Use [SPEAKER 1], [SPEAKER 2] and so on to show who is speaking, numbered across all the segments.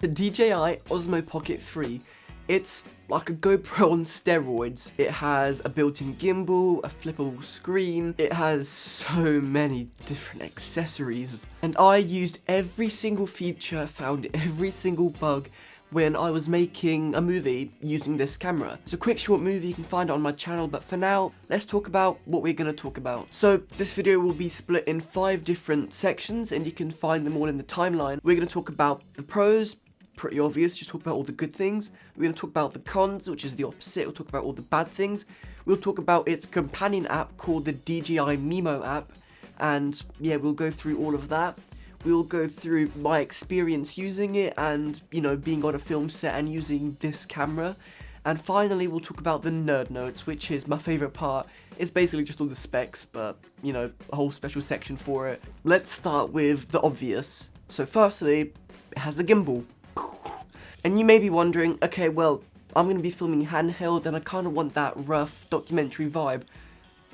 [SPEAKER 1] The DJI Osmo Pocket 3, it's like a GoPro on steroids. It has a built-in gimbal, a flippable screen, it has so many different accessories. And I used every single feature, found every single bug when I was making a movie using this camera. It's a quick short movie, you can find it on my channel, but for now, let's talk about what we're going to talk about. So this video will be split in 5 different sections and you can find them all in the timeline. We're going to talk about the pros, pretty obvious, just talk about all the good things. We're going to talk about the cons, which is the opposite. We'll talk about all the bad things. We'll talk about its companion app called the DJI MIMO app, and yeah, we'll go through all of that. We'll go through my experience using it and, you know, being on a film set and using this camera. And finally, we'll talk about the nerd notes, which is my favorite part. It's basically just all the specs, but, you know, a whole special section for it. Let's start with the obvious. So firstly, it has a gimbal. And you may be wondering, okay, well, I'm going to be filming handheld and I kind of want that rough documentary vibe.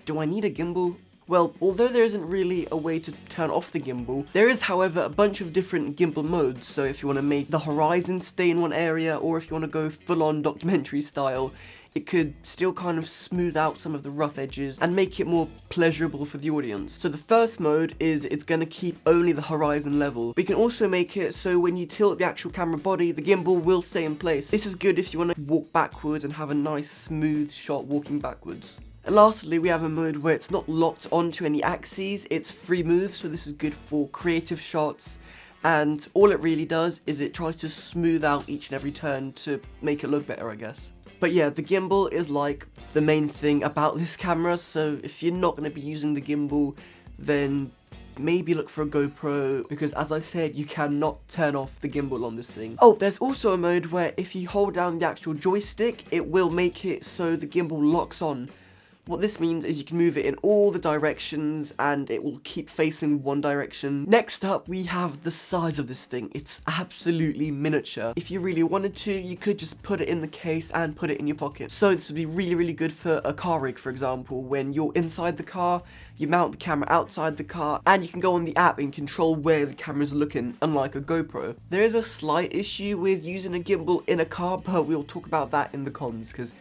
[SPEAKER 1] Do I need a gimbal? Well, although there isn't really a way to turn off the gimbal, there is, however, a bunch of different gimbal modes. So if you want to make the horizon stay in one area, or if you want to go full-on documentary style, it could still kind of smooth out some of the rough edges and make it more pleasurable for the audience. So the first mode is it's going to keep only the horizon level. But you can also make it so when you tilt the actual camera body, the gimbal will stay in place. This is good if you want to walk backwards and have a nice smooth shot walking backwards. And lastly, we have a mode where it's not locked onto any axes, it's free move, so this is good for creative shots, and all it really does is it tries to smooth out each and every turn to make it look better, I guess. But yeah, the gimbal is like the main thing about this camera, so if you're not going to be using the gimbal, then maybe look for a GoPro, because as I said, you cannot turn off the gimbal on this thing. Oh, there's also a mode where if you hold down the actual joystick, it will make it so the gimbal locks on. What this means is you can move it in all the directions and it will keep facing one direction. Next up, we have the size of this thing. It's absolutely miniature. If you really wanted to, you could just put it in the case and put it in your pocket. So this would be really, really good for a car rig, for example. When you're inside the car, you mount the camera outside the car and you can go on the app and control where the camera's looking, unlike a GoPro. There is a slight issue with using a gimbal in a car, but we'll talk about that in the cons, because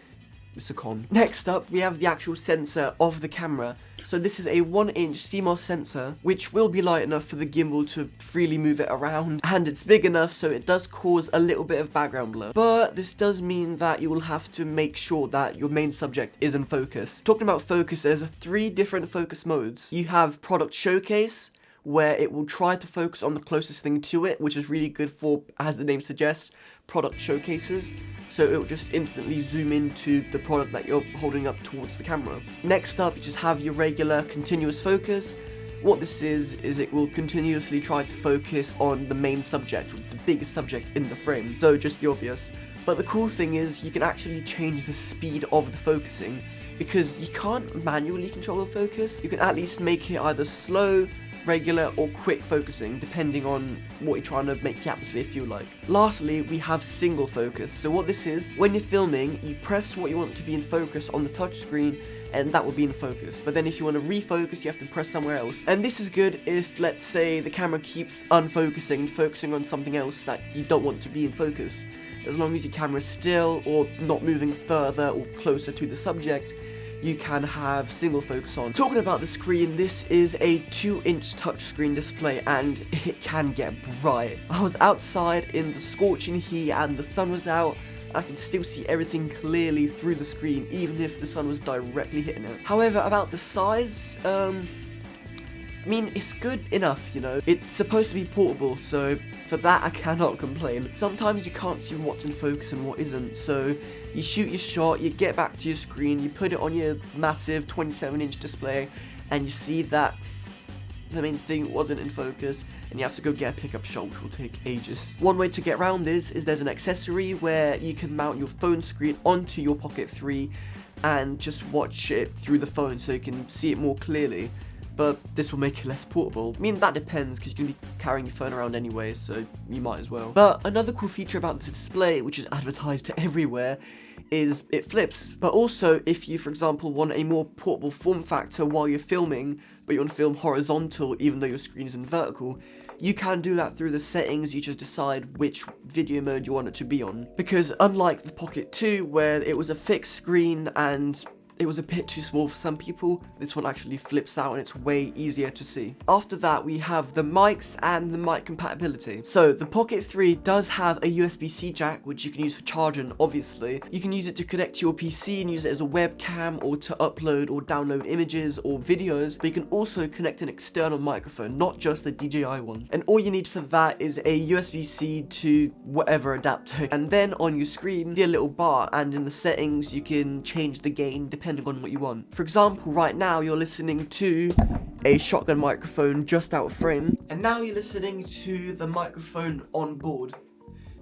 [SPEAKER 1] it's a con. Next up, we have the actual sensor of the camera. So this is a 1-inch CMOS sensor, which will be light enough for the gimbal to freely move it around, and it's big enough so it does cause a little bit of background blur. But this does mean that you will have to make sure that your main subject is in focus. Talking about focus, there's 3 different focus modes. You have product showcase, where it will try to focus on the closest thing to it, which is really good for, as the name suggests, product showcases. So it will just instantly zoom into the product that you're holding up towards the camera. Next up, you just have your regular continuous focus. What this is it will continuously try to focus on the main subject, the biggest subject in the frame. So just the obvious. But the cool thing is you can actually change the speed of the focusing, because you can't manually control the focus. You can at least make it either slow, regular or quick focusing, depending on what you're trying to make the atmosphere feel like. Lastly, we have single focus. So what this is, when you're filming, you press what you want to be in focus on the touch screen and that will be in focus. But then if you want to refocus, you have to press somewhere else. And this is good if, let's say, the camera keeps unfocusing and focusing on something else that you don't want to be in focus. As long as your camera is still or not moving further or closer to the subject, you can have single focus on. Talking about the screen, this is a 2-inch touchscreen display and it can get bright. I was outside in the scorching heat and the sun was out. I can still see everything clearly through the screen, even if the sun was directly hitting it. However, about the size, I mean, it's good enough, you know. It's supposed to be portable, so for that I cannot complain. Sometimes you can't see what's in focus and what isn't, so you shoot your shot, you get back to your screen, you put it on your massive 27-inch display, and you see that the main thing wasn't in focus, and you have to go get a pickup shot, which will take ages. One way to get around this is there's an accessory where you can mount your phone screen onto your Pocket 3 and just watch it through the phone so you can see it more clearly. But this will make it less portable. I mean, that depends, because you're going to be carrying your phone around anyway, so you might as well. But another cool feature about the display, which is advertised to everywhere, is it flips. But also, if you, for example, want a more portable form factor while you're filming, but you want to film horizontal even though your screen is in vertical, you can do that through the settings. You just decide which video mode you want it to be on. Because unlike the Pocket 2, where it was a fixed screen and it was a bit too small for some people, this one actually flips out and it's way easier to see. After that, we have the mics and the mic compatibility. So the Pocket 3 does have a USB-C jack, which you can use for charging, obviously. You can use it to connect to your PC and use it as a webcam, or to upload or download images or videos, but you can also connect an external microphone, not just the DJI one. And all you need for that is a USB-C to whatever adapter. And then on your screen, see a little bar, and in the settings, you can change the gain depending on what you want. For example, right now you're listening to a shotgun microphone just out of frame, and now you're listening to the microphone on board.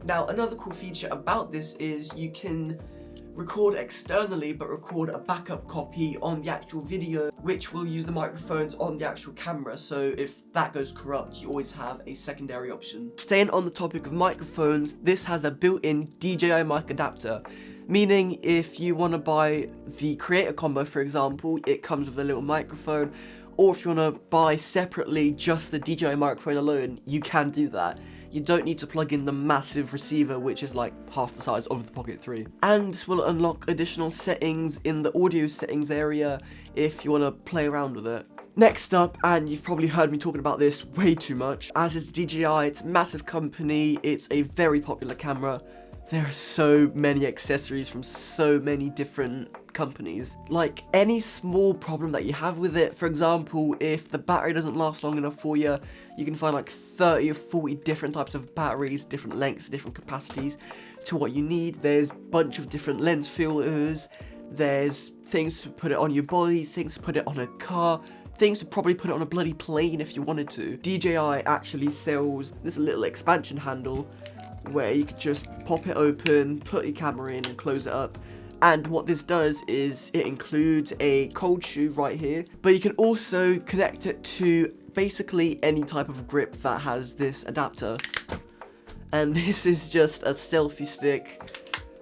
[SPEAKER 1] Now, another cool feature about this is you can record externally, but record a backup copy on the actual video, which will use the microphones on the actual camera. So if that goes corrupt, you always have a secondary option. Staying on the topic of microphones, this has a built-in DJI mic adapter. Meaning, if you want to buy the creator combo, for example, it comes with a little microphone, or if you want to buy separately just the DJI microphone alone, you can do that. You don't need to plug in the massive receiver, which is like half the size of the Pocket 3. And this will unlock additional settings in the audio settings area if you want to play around with it. Next up, and you've probably heard me talking about this way too much, as is DJI. It's a massive company, it's a very popular camera. There are so many accessories from so many different companies. Like, any small problem that you have with it, for example, if the battery doesn't last long enough for you, you can find like 30 or 40 different types of batteries, different lengths, different capacities to what you need. There's a bunch of different lens filters, there's things to put it on your body, things to put it on a car, things to probably put it on a bloody plane if you wanted to. DJI actually sells this little expansion handle where you could just pop it open, put your camera in and close it up. And what this does is it includes a cold shoe right here, but you can also connect it to basically any type of grip that has this adapter. And this is just a selfie stick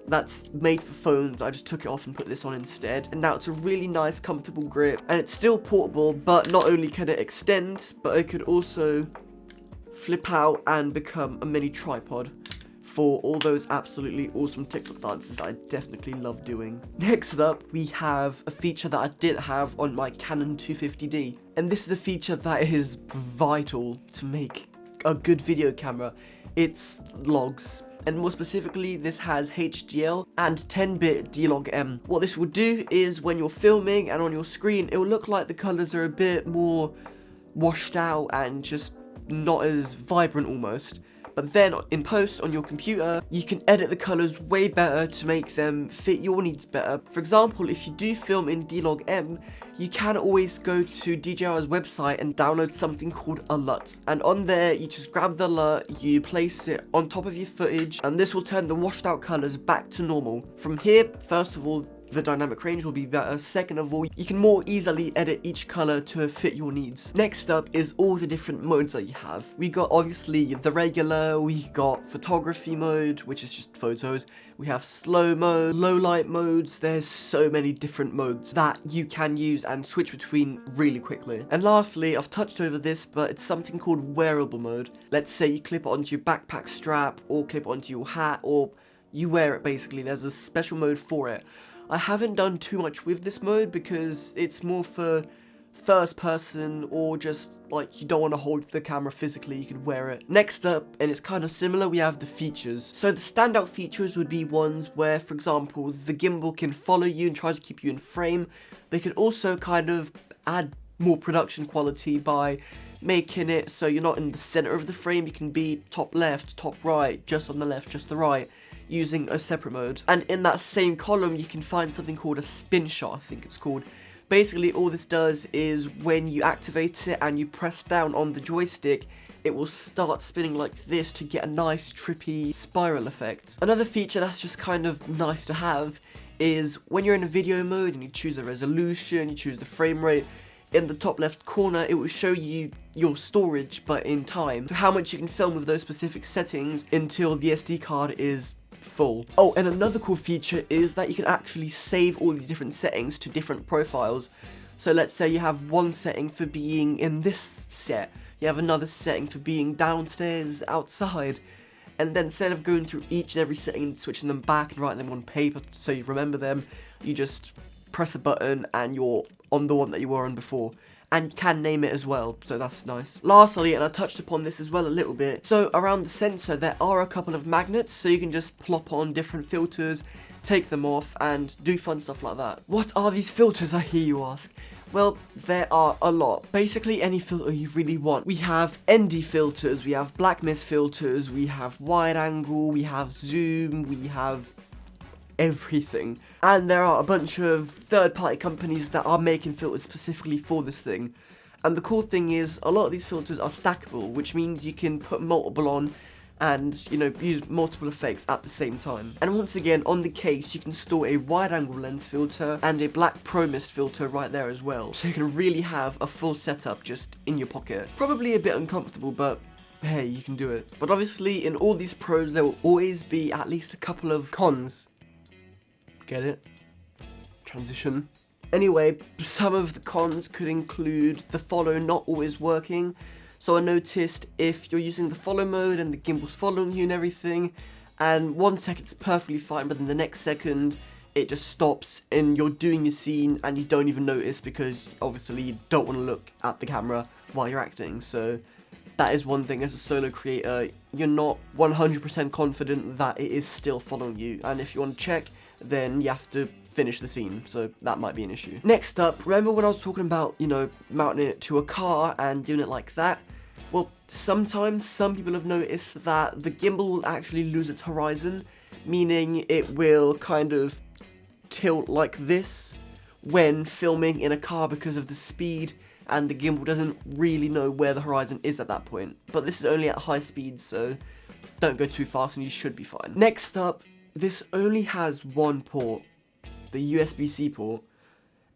[SPEAKER 1] that's made for phones. I just took it off and put this on instead, and now it's a really nice comfortable grip, and it's still portable. But not only can it extend, but it could also flip out and become a mini tripod for all those absolutely awesome TikTok dances that I definitely love doing. Next up, we have a feature that I didn't have on my Canon 250D, and this is a feature that is vital to make a good video camera. It's logs, and more specifically, this has HDL and 10-bit D-Log-M. What this will do is when you're filming and on your screen, it will look like the colors are a bit more washed out and just not as vibrant almost. But then in post on your computer, you can edit the colors way better to make them fit your needs better. For example, if you do film in D-Log-M, you can always go to DJI's website and download something called a LUT. And on there, you just grab the LUT, you place it on top of your footage, and this will turn the washed out colors back to normal. From here, first of all, the dynamic range will be better. Second of all, you can more easily edit each color to fit your needs. Next up is all the different modes that you have. We got obviously the regular, we got photography mode, which is just photos. We have slow mode, low light modes. There's so many different modes that you can use and switch between really quickly. And lastly, I've touched over this, but it's something called wearable mode. Let's say you clip it onto your backpack strap, or clip it onto your hat, or you wear it basically. There's a special mode for it. I haven't done too much with this mode because it's more for first person, or just like you don't want to hold the camera physically, you can wear it. Next up, and it's kind of similar, we have the features. So the standout features would be ones where, for example, the gimbal can follow you and try to keep you in frame. They can also kind of add more production quality by making it so you're not in the center of the frame. You can be top left, top right, just on the left, just the right, using a separate mode. And in that same column, you can find something called a spin shot, I think it's called. Basically, all this does is when you activate it and you press down on the joystick, it will start spinning like this to get a nice trippy spiral effect. Another feature that's just kind of nice to have is when you're in a video mode and you choose a resolution, you choose the frame rate, in the top left corner, it will show you your storage, but in time, how much you can film with those specific settings until the SD card is full. Oh, and another cool feature is that you can actually save all these different settings to different profiles. So let's say you have one setting for being in this set. you have another setting for being downstairs, outside. And then instead of going through each and every setting and switching them back and writing them on paper so you remember them, you just press a button and you're on the one that you were on before. And you can name it as well, so that's nice. Lastly, and I touched upon this as well a little bit, so around the sensor there are a couple of magnets, so you can just plop on different filters, take them off, and do fun stuff like that. What are these filters, I hear you ask? Well, there are a lot. Basically any filter you really want. We have ND filters, we have black mist filters, we have wide angle, we have zoom, we have everything. And there are a bunch of third-party companies that are making filters specifically for this thing. And the cool thing is, a lot of these filters are stackable, which means you can put multiple on and, you know, use multiple effects at the same time. And once again, on the case, you can store a wide-angle lens filter and a black pro mist filter right there as well. So you can really have a full setup just in your pocket. Probably a bit uncomfortable, but hey, you can do it. But obviously, in all these pros, there will always be at least a couple of cons. Get it? Transition. Anyway, some of the cons could include the follow not always working. So I noticed if you're using the follow mode and the gimbal's following you and everything, and 1 second it's perfectly fine, but then the next second it just stops and you're doing your scene and you don't even notice because obviously you don't want to look at the camera while you're acting. So that is one thing as a solo creator, you're not 100% confident that it is still following you, and if you want to check, then you have to finish the scene, so that might be an issue. Next up, remember when I was talking about, you know, mounting it to a car and doing it like that? Well, sometimes some people have noticed that the gimbal will actually lose its horizon, meaning it will kind of tilt like this when filming in a car because of the speed, and the gimbal doesn't really know where the horizon is at that point. But this is only at high speed, so don't go too fast and you should be fine. Next up, this only has one port, the USB-C port,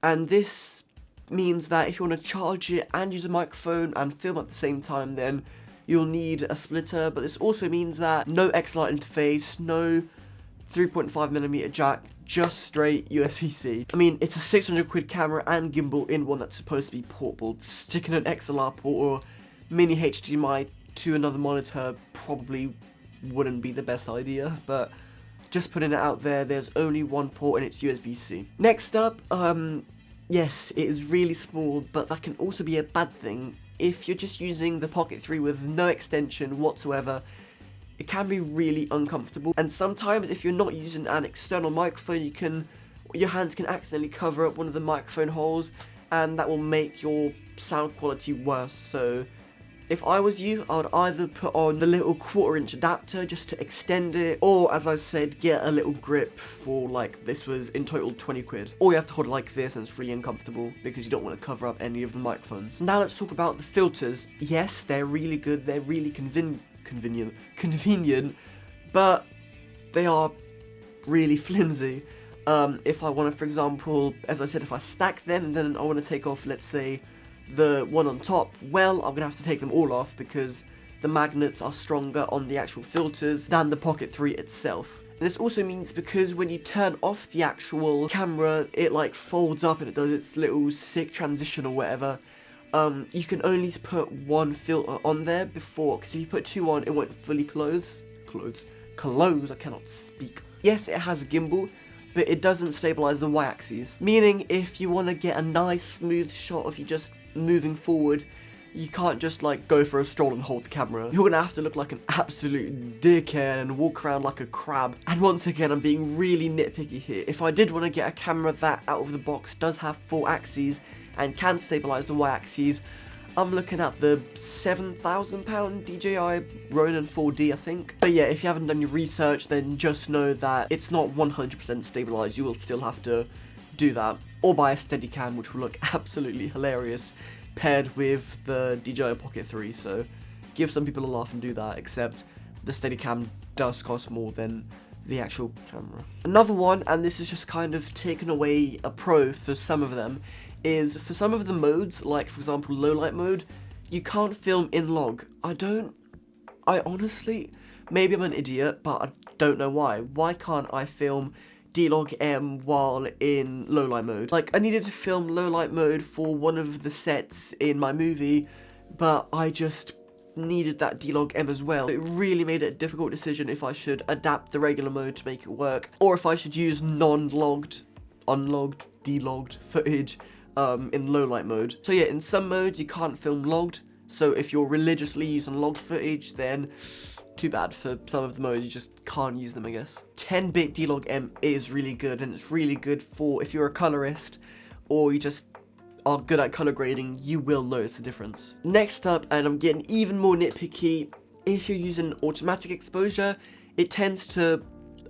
[SPEAKER 1] and this means that if you want to charge it and use a microphone and film at the same time, then you'll need a splitter. But this also means that no XLR interface, no 3.5mm jack, just straight USB-C. I mean, it's a 600 quid camera and gimbal in one that's supposed to be portable. Sticking an XLR port or mini HDMI to another monitor probably wouldn't be the best idea, but just putting it out there, there's only one port and it's USB-C. Next up, yes, it is really small, but that can also be a bad thing. If you're just using the Pocket 3 with no extension whatsoever, it can be really uncomfortable. And sometimes if you're not using an external microphone, your hands can accidentally cover up one of the microphone holes, and that will make your sound quality worse. So if I was you, I would either put on the little 1/4" adapter just to extend it, or as I said, get a little grip for, like, this was in total 20 quid. Or you have to hold it like this and it's really uncomfortable because you don't want to cover up any of the microphones. Now let's talk about the filters. Yes, they're really good, they're really convenient, but they are really flimsy. If I want to, for example, as I said, if I stack them and then I want to take off, let's say, the one on top, well, I'm gonna have to take them all off because the magnets are stronger on the actual filters than the Pocket 3 itself. And this also means because when you turn off the actual camera, it like folds up and it does its little sick transition or whatever. You can only put one filter on there before, because if you put two on, it won't fully close, I cannot speak. Yes, it has a gimbal, but it doesn't stabilize the y-axis, meaning if you want to get a nice smooth shot of you just moving forward, you can't just like go for a stroll and hold the camera. You're gonna have to look like an absolute dickhead and walk around like a crab. And once again, I'm being really nitpicky here. If I did want to get a camera that out of the box does have 4 axes and can stabilize the y-axis, I'm looking at the £7,000 DJI Ronin 4D, I think. But yeah, if you haven't done your research, then just know that it's not 100% stabilized. You will still have to do that, or buy a Steadicam, which will look absolutely hilarious paired with the DJI Pocket 3. So give some people a laugh and do that, except the Steadicam does cost more than the actual camera. Another one, and this is just kind of taken away a pro for some of them, is for some of the modes, like for example low light mode, you can't film in log. I honestly, maybe I'm an idiot, but I don't know why. Why can't I film D-Log M while in low light mode? Like, I needed to film low light mode for one of the sets in my movie, but I just needed that D-Log M as well. It really made it a difficult decision if I should adapt the regular mode to make it work, or if I should use non-logged, unlogged, D-logged footage in low light mode. So yeah, in some modes you can't film logged, so if you're religiously using logged footage, then too bad. For some of the modes you just can't use them, I guess. 10-bit D-Log M is really good, and it's really good for if you're a colorist or you just are good at color grading. You will notice the difference. Next up, and I'm getting even more nitpicky, if you're using automatic exposure, it tends to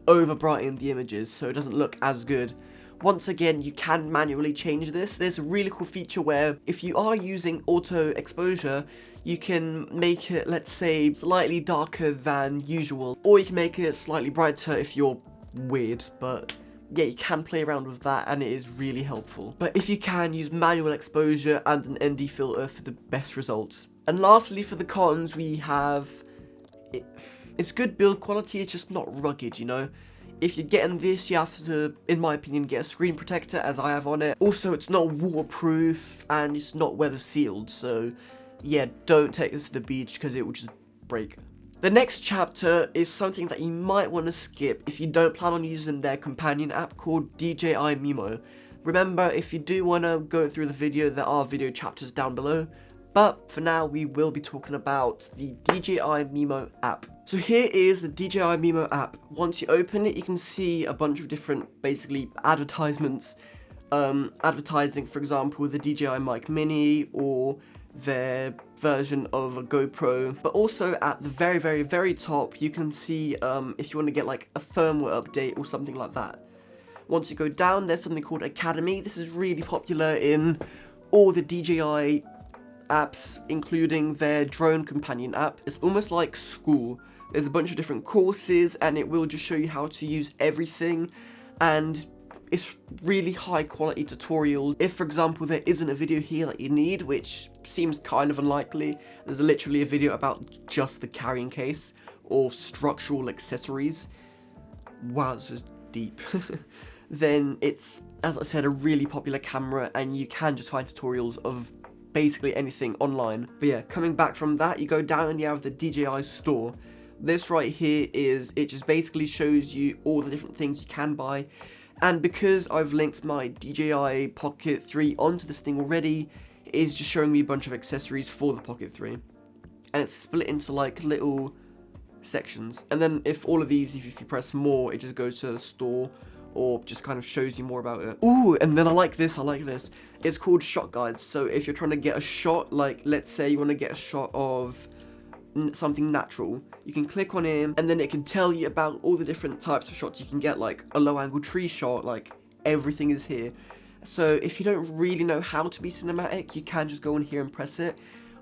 [SPEAKER 1] over brighten the images so it doesn't look as good. Once again, you can manually change this. There's a really cool feature where if you are using auto exposure, you can make it, let's say, slightly darker than usual, or you can make it slightly brighter if you're weird, but yeah, you can play around with that and it is really helpful. But if you can, use manual exposure and an ND filter for the best results. And lastly, for the cons, we have it's good build quality, it's just not rugged, you know. If you're getting this, you have to, in my opinion, get a screen protector, as I have on it. Also, it's not waterproof and it's not weather sealed, so yeah, don't take this to the beach because it will just break. The next chapter is something that you might want to skip if you don't plan on using their companion app called DJI MIMO. Remember, if you do want to go through the video, there are video chapters down below. But for now, we will be talking about the DJI MIMO app. So here is the DJI MIMO app. Once you open it, you can see a bunch of different, basically, advertisements. Advertising, for example, the DJI Mic Mini or their version of a GoPro. But also at the very, very, very top, you can see if you want to get like a firmware update or something like that. Once you go down, there's something called Academy. This is really popular in all the DJI apps, including their drone companion app. It's almost like school. There's a bunch of different courses and it will just show you how to use everything, and it's really high quality tutorials. If, for example, there isn't a video here that you need, which seems kind of unlikely, there's literally a video about just the carrying case or structural accessories. Wow, this is deep. Then it's, as I said, a really popular camera and you can just find tutorials of basically anything online. But yeah, coming back from that, you go down and you have the DJI store. This right here it just basically shows you all the different things you can buy. And because I've linked my DJI Pocket 3 onto this thing already, it is just showing me a bunch of accessories for the Pocket 3. And it's split into like little sections. And then if all of these, if you press more, it just goes to the store or just kind of shows you more about it. Ooh, and then I like this. It's called shot guides. So if you're trying to get a shot, like let's say you want to get a shot of something natural, you can click on it and then it can tell you about all the different types of shots you can get, like a low angle tree shot, like everything is here. So if you don't really know how to be cinematic, you can just go in here and press it.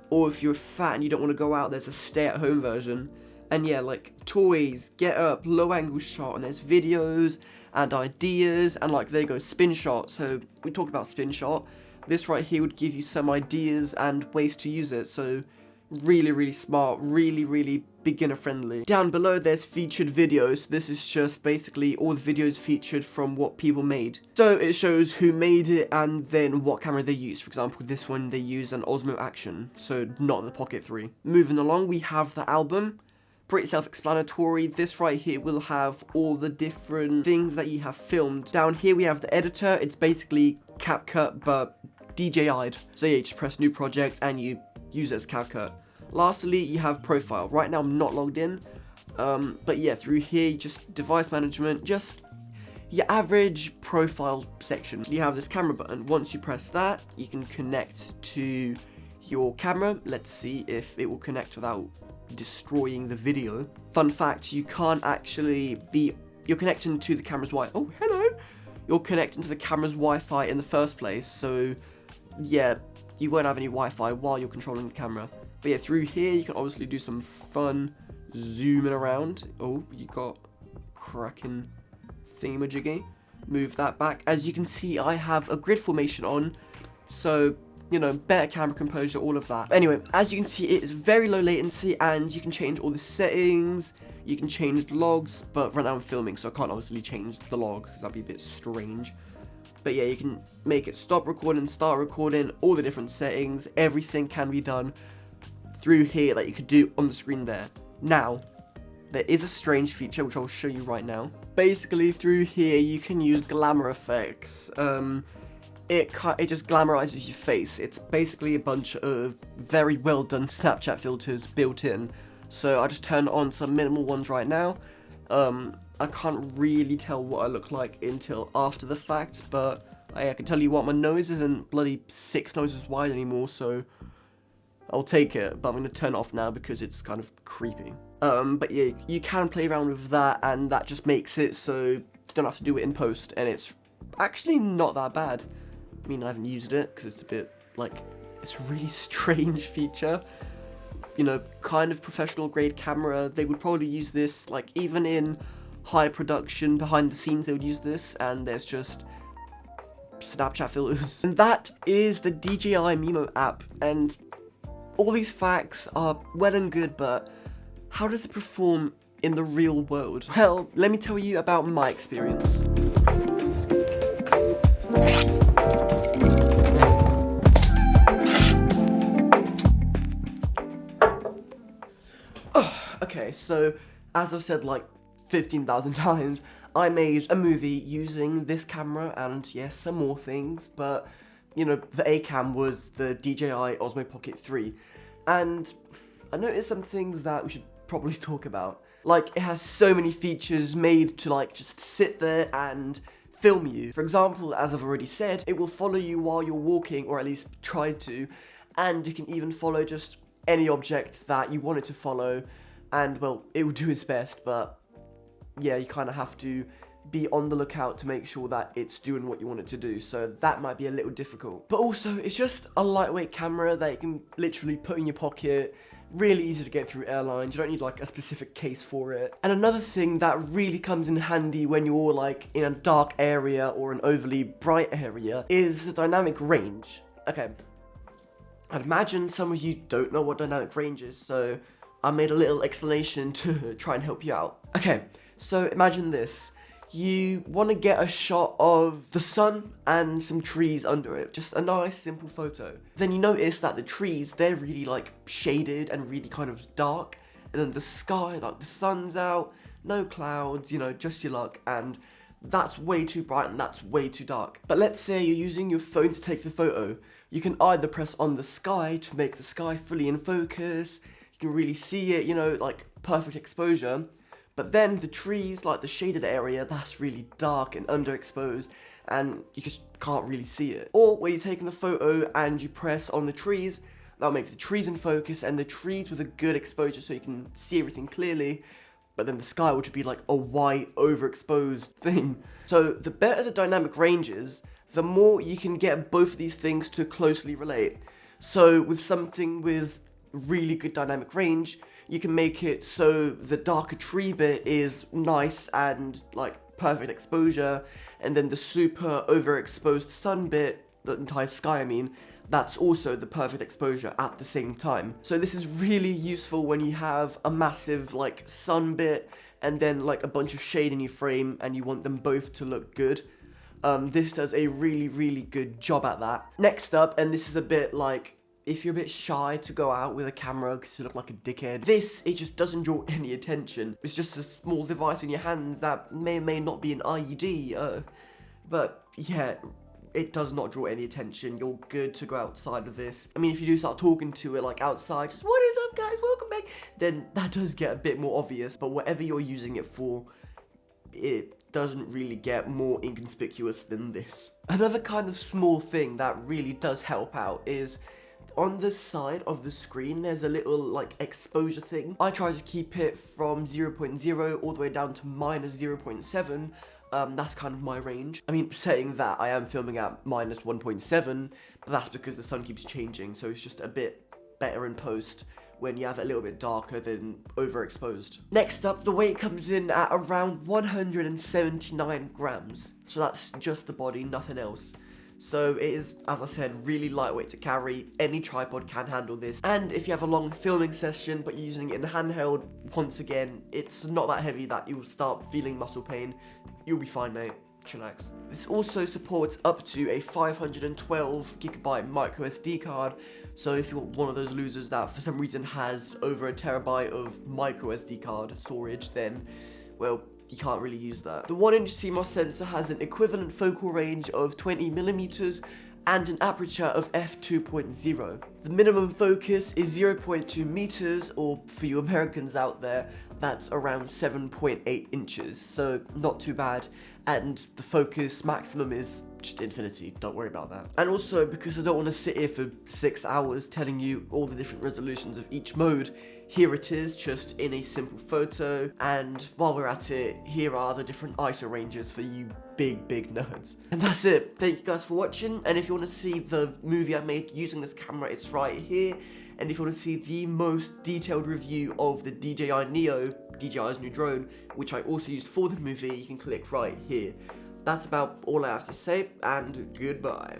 [SPEAKER 1] Or if you're fat and you don't want to go out, there's a stay at home version. And yeah, like toys, get up, low angle shot, and there's videos and ideas, and like there you go, spin shot. So we talked about spin shot. This right here would give you some ideas and ways to use it. So really, really smart, really beginner friendly. Down below there's featured videos. This is just basically all the videos featured from what people made. So it shows who made it and then what camera they used. For example, this one they use an Osmo Action, so not the Pocket 3. Moving along, we have the album. Pretty self-explanatory. This right here will have all the different things that you have filmed. Down here we have the editor. It's basically CapCut but DJI'd. So yeah, you just press new project and you use it as CapCut. Lastly, you have profile. Right now I'm not logged in, but yeah, through here, just device management, just your average profile section. You have this camera button. Once you press that, you can connect to your camera. Let's see if it will connect without destroying the video. Fun fact, you can't actually you're connecting to the camera's oh hello, you're connecting to the camera's Wi-Fi in the first place, so yeah, you won't have any Wi-Fi while you're controlling the camera. But yeah, through here you can obviously do some fun zooming around. Oh, you got cracking thingamajiggy. Move that back. As you can see, I have a grid formation on, so you know, better camera composure, all of that. Anyway, as you can see, it is very low latency and you can change all the settings, you can change logs, but right now I'm filming, so I can't obviously change the log because that'd be a bit strange. But yeah, you can make it stop recording, start recording, all the different settings, everything can be done. through here that you could do on the screen there. Now, there is a strange feature which I'll show you right now. Basically, through here you can use glamour effects. It just glamorizes your face. It's basically a bunch of very well done Snapchat filters built in. So I just turned on some minimal ones right now. I can't really tell what I look like until after the fact, but I can tell you what, my nose isn't bloody 6 noses wide anymore, so I'll take it, but I'm going to turn it off now because it's kind of creepy. But yeah, you can play around with that, and that just makes it so you don't have to do it in post, and it's actually not that bad. I mean, I haven't used it because it's a bit, like, it's a really strange feature. You know, kind of professional grade camera, they would probably use this, like, even in high production, behind the scenes they would use this, and there's just Snapchat filters. And that is the DJI MIMO app, and all these facts are well and good, but how does it perform in the real world? Well, let me tell you about my experience. Okay, so as I've said like 15,000 times, I made a movie using this camera and yes, some more things, but you know, the A-cam was the DJI Osmo Pocket 3, and I noticed some things that we should probably talk about. Like, it has so many features made to like just sit there and film you. For example, as I've already said, it will follow you while you're walking, or at least try to, and you can even follow just any object that you want it to follow, and well, it will do its best, but yeah, you kind of have to be on the lookout to make sure that it's doing what you want it to do, so that might be a little difficult. But also, it's just a lightweight camera that you can literally put in your pocket, really easy to get through airlines, you don't need like a specific case for it. And another thing that really comes in handy when you're like in a dark area or an overly bright area is the dynamic range. Okay, I'd imagine some of you don't know what dynamic range is, so I made a little explanation to try and help you out. Okay, so imagine this. You want to get a shot of the sun and some trees under it, just a nice simple photo. Then you notice that the trees, they're really like shaded and really kind of dark, and then the sky, like the sun's out, no clouds, you know, just your luck, and that's way too bright and that's way too dark. But let's say you're using your phone to take the photo. You can either press on the sky to make the sky fully in focus, you can really see it, you know, like perfect exposure. But then the trees, like the shaded area, that's really dark and underexposed, and you just can't really see it. Or when you're taking the photo and you press on the trees, that'll make the trees in focus, and the trees with a good exposure so you can see everything clearly, but then the sky would be like a white, overexposed thing. So the better the dynamic range is, the more you can get both of these things to closely relate. So with something with really good dynamic range, you can make it so the darker tree bit is nice and like perfect exposure, and then the super overexposed sun bit, the entire sky I mean, that's also the perfect exposure at the same time. So this is really useful when you have a massive like sun bit and then like a bunch of shade in your frame and you want them both to look good. This does a really good job at that. Next up, and this is a bit like, if you're a bit shy to go out with a camera because you look like a dickhead, it just doesn't draw any attention. It's just a small device in your hands that may or may not be an IED, but yeah, it does not draw any attention. You're good to go outside with this. I mean, if you do start talking to it like outside, just what is up guys, welcome back, then that does get a bit more obvious, but whatever you're using it for, it doesn't really get more inconspicuous than this. Another kind of small thing that really does help out is on the side of the screen, there's a little like exposure thing. I try to keep it from 0.0 all the way down to -0.7. That's kind of my range. I mean, saying that, I am filming at -1.7, but that's because the sun keeps changing, so it's just a bit better in post when you have it a little bit darker than overexposed. Next up, the weight comes in at around 179 grams. So that's just the body, nothing else. So it is, as I said, really lightweight to carry. Any tripod can handle this. And if you have a long filming session, but you're using it in handheld, once again, it's not that heavy that you'll start feeling muscle pain. You'll be fine, mate. Chillax. This also supports up to a 512GB micro SD card, So if you're one of those losers that for some reason has over a terabyte of micro SD card storage, then, well, you can't really use that. The 1-inch CMOS sensor has an equivalent focal range of 20mm and an aperture of f2.0. The minimum focus is 0.2 meters, or for you Americans out there, that's around 7.8 inches, so not too bad. And the focus maximum is just infinity, don't worry about that. And also, because I don't want to sit here for 6 hours telling you all the different resolutions of each mode, here it is, just in a simple photo. And while we're at it, here are the different ISO ranges for you big nerds. And that's it. Thank you guys for watching, and if you want to see the movie I made using this camera, it's right here. And if you want to see the most detailed review of the DJI Neo, DJI's new drone, which I also used for the movie, you can click right here. That's about all I have to say, and goodbye.